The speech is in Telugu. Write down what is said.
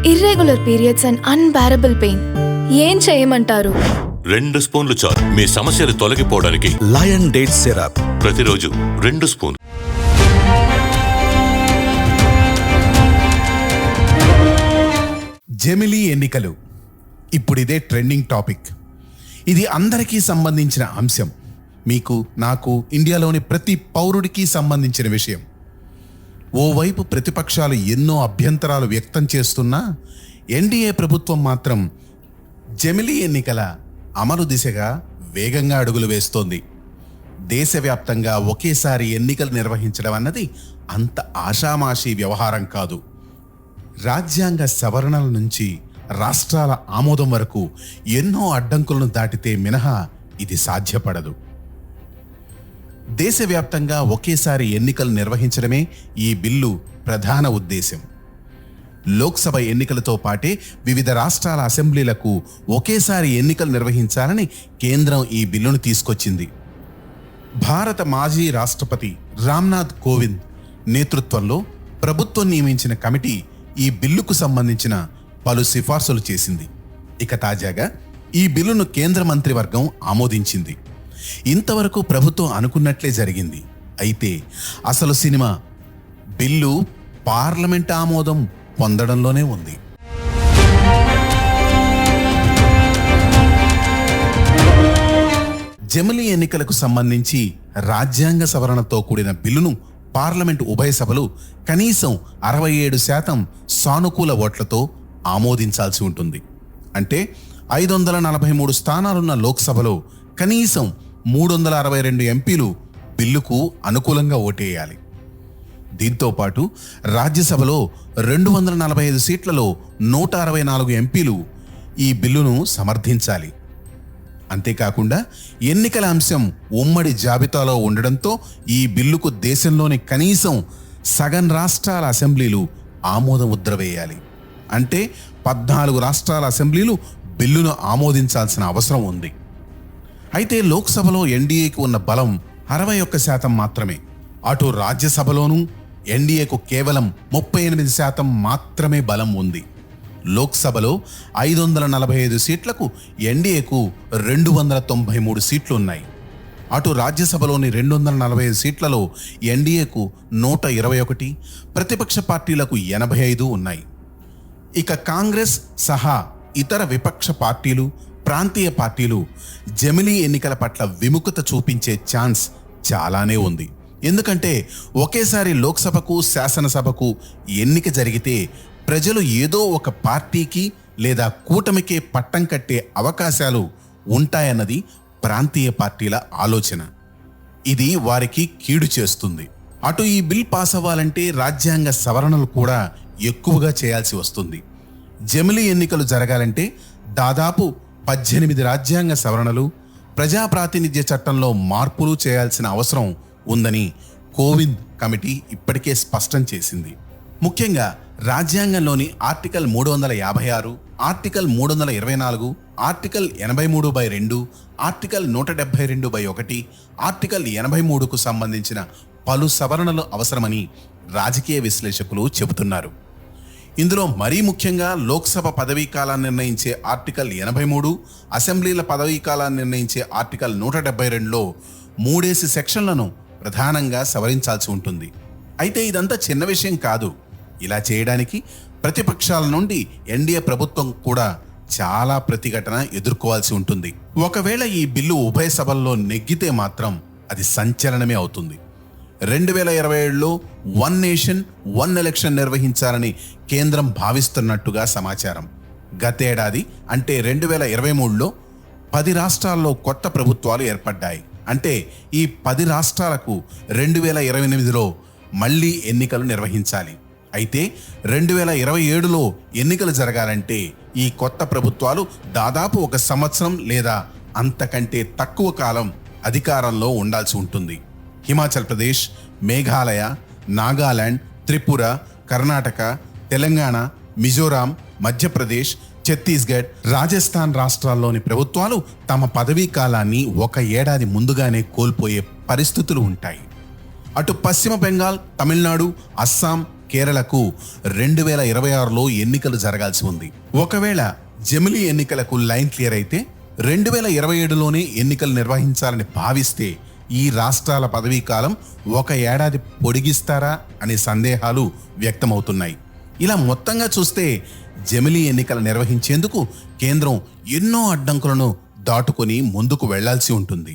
Irregular periods and unbearable pain. ఏం చేయమంటారు? 2 స్పూన్లు చాలు మీ సమస్యలు తొలగిపోవడానికి. లయన్ డేట్ సిరప్ ప్రతిరోజు 2 స్పూన్లు. జెమిలీ ఎన్నికలు ఇప్పుడిదే ట్రెండింగ్ టాపిక్. ఇది అందరికీ సంబంధించిన అంశం. మీకు, నాకు, ఇండియాలోని ప్రతి పౌరుడికి సంబంధించిన విషయం. ఓవైపు ప్రతిపక్షాలు ఎన్నో అభ్యంతరాలు వ్యక్తం చేస్తున్నా ఎన్డీఏ ప్రభుత్వం మాత్రం జెమిలీ ఎన్నికల అమలు దిశగా వేగంగా అడుగులు వేస్తోంది. దేశవ్యాప్తంగా ఒకేసారి ఎన్నికలు నిర్వహించడం అన్నది అంత ఆషామాషీ వ్యవహారం కాదు. రాజ్యాంగ సవరణల నుంచి రాష్ట్రాల ఆమోదం వరకు ఎన్నో అడ్డంకులను దాటితే మినహా ఇది సాధ్యపడదు. దేశవ్యాప్తంగా ఒకేసారి ఎన్నికలు నిర్వహించడమే ఈ బిల్లు ప్రధాన ఉద్దేశం. లోక్సభ ఎన్నికలతో పాటే వివిధ రాష్ట్రాల అసెంబ్లీలకు ఒకేసారి ఎన్నికలు నిర్వహించాలని కేంద్రం ఈ బిల్లును తీసుకొచ్చింది. భారత మాజీ రాష్ట్రపతి రామ్నాథ్ కోవింద్ నేతృత్వంలో ప్రభుత్వం నియమించిన కమిటీ ఈ బిల్లుకు సంబంధించిన పలు సిఫార్సులు చేసింది. ఇక తాజాగా ఈ బిల్లును కేంద్ర మంత్రివర్గం ఆమోదించింది. ఇంతవరకు ప్రభుత్వం అనుకున్నట్లే జరిగింది. అయితే అసలు సినిమా బిల్లు పార్లమెంట్ ఆమోదం పొందడంలోనే ఉంది. జెమిలీ ఎన్నికలకు సంబంధించి రాజ్యాంగ సవరణతో కూడిన బిల్లును పార్లమెంటు ఉభయ సభలు కనీసం 67% సానుకూల ఓట్లతో ఆమోదించాల్సి ఉంటుంది. అంటే 543 స్థానాలున్న లోక్సభలో కనీసం 362 ఎంపీలు బిల్లుకు అనుకూలంగా ఓటేయాలి. దీంతో పాటు రాజ్యసభలో 245 సీట్లలో 164 ఎంపీలు ఈ బిల్లును సమర్థించాలి. అంతేకాకుండా ఎన్నికల అంశం ఉమ్మడి జాబితాలో ఉండడంతో ఈ బిల్లుకు దేశంలోని కనీసం సగం రాష్ట్రాల అసెంబ్లీలు ఆమోద ముద్ర వేయాలి. అంటే 14 రాష్ట్రాల అసెంబ్లీలు బిల్లును ఆమోదించాల్సిన అవసరం ఉంది. అయితే లోక్సభలో ఎన్డీఏకు ఉన్న బలం 61% మాత్రమే. అటు రాజ్యసభలోనూ ఎన్డీఏకు కేవలం 38% మాత్రమే బలం ఉంది. లోక్సభలో 545 సీట్లకు ఎన్డీఏకు 293 సీట్లు ఉన్నాయి. అటు రాజ్యసభలోని 245 సీట్లలో ఎన్డీఏకు 121, ప్రతిపక్ష పార్టీలకు 85 ఉన్నాయి. ఇక కాంగ్రెస్ సహా ఇతర విపక్ష పార్టీలు, ప్రాంతీయ పార్టీలు జెమిలీ ఎన్నికల పట్ల విముఖత చూపించే ఛాన్స్ చాలానే ఉంది. ఎందుకంటే ఒకేసారి లోక్సభకు, శాసనసభకు ఎన్నిక జరిగితే ప్రజలు ఏదో ఒక పార్టీకి లేదా కూటమికే పట్టం కట్టే అవకాశాలు ఉంటాయన్నది ప్రాంతీయ పార్టీల ఆలోచన. ఇది వారికి కీడు చేస్తుంది. అటు ఈ బిల్ పాస్ అవ్వాలంటే రాజ్యాంగ సవరణలు కూడా ఎక్కువగా చేయాల్సి వస్తుంది. జెమిలీ ఎన్నికలు జరగాలంటే దాదాపు 18 రాజ్యాంగ సవరణలు, ప్రజాప్రాతినిధ్య చట్టంలో మార్పులు చేయాల్సిన అవసరం ఉందని కోవింద్ కమిటీ ఇప్పటికే స్పష్టం చేసింది. ముఖ్యంగా రాజ్యాంగంలోని article 356, article 324, article 83/2, article 172/1, article 83కు సంబంధించిన పలు సవరణలు అవసరమని రాజకీయ విశ్లేషకులు చెబుతున్నారు. ఇందులో మరీ ముఖ్యంగా లోక్సభ పదవీ కాలాన్ని నిర్ణయించే ఆర్టికల్ 83, అసెంబ్లీల పదవీ కాలాన్ని నిర్ణయించే ఆర్టికల్ 172లో 3 సెక్షన్లను ప్రధానంగా సవరించాల్సి ఉంటుంది. అయితే ఇదంతా చిన్న విషయం కాదు. ఇలా చేయడానికి ప్రతిపక్షాల నుండి ఎన్డీఏ ప్రభుత్వం కూడా చాలా ప్రతిఘటన ఎదుర్కోవాల్సి ఉంటుంది. ఒకవేళ ఈ బిల్లు ఉభయ సభల్లో నెగ్గితే మాత్రం అది సంచలనమే అవుతుంది. 2027లో 1 నేషన్ 1 ఎలక్షన్ నిర్వహించాలని కేంద్రం భావిస్తున్నట్టుగా సమాచారం. గతేడాది అంటే 2023లో 10 రాష్ట్రాల్లో కొత్త ప్రభుత్వాలు ఏర్పడ్డాయి. అంటే ఈ 10 రాష్ట్రాలకు 2028లో మళ్లీ ఎన్నికలు నిర్వహించాలి. అయితే 2027లో ఎన్నికలు జరగాలంటే ఈ కొత్త ప్రభుత్వాలు దాదాపు 1 సంవత్సరం లేదా అంతకంటే తక్కువ కాలం అధికారంలో ఉండాల్సి ఉంటుంది. హిమాచల్ ప్రదేశ్, మేఘాలయ, నాగాలాండ్, త్రిపుర, కర్ణాటక, తెలంగాణ, మిజోరాం, మధ్యప్రదేశ్, ఛత్తీస్గఢ్, రాజస్థాన్ రాష్ట్రాల్లోని ప్రభుత్వాలు తమ పదవీ కాలాన్ని 1 ఏడాది ముందుగానే కోల్పోయే పరిస్థితులు ఉంటాయి. అటు పశ్చిమ బెంగాల్, తమిళనాడు, అస్సాం, కేరళకు 2026లో ఎన్నికలు జరగాల్సి ఉంది. ఒకవేళ జమిలీ ఎన్నికలకు లైన్ క్లియర్ అయితే 2027లోనే ఎన్నికలు నిర్వహించాలని భావిస్తే ఈ రాష్ట్రాల పదవీ కాలం 1 ఏడాది పొడిగిస్తారా అనే సందేహాలు వ్యక్తమవుతున్నాయి. ఇలా మొత్తంగా చూస్తే జమిలీ ఎన్నికలు నిర్వహించేందుకు కేంద్రం ఎన్నో అడ్డంకులను దాటుకొని ముందుకు వెళ్లాల్సి ఉంటుంది.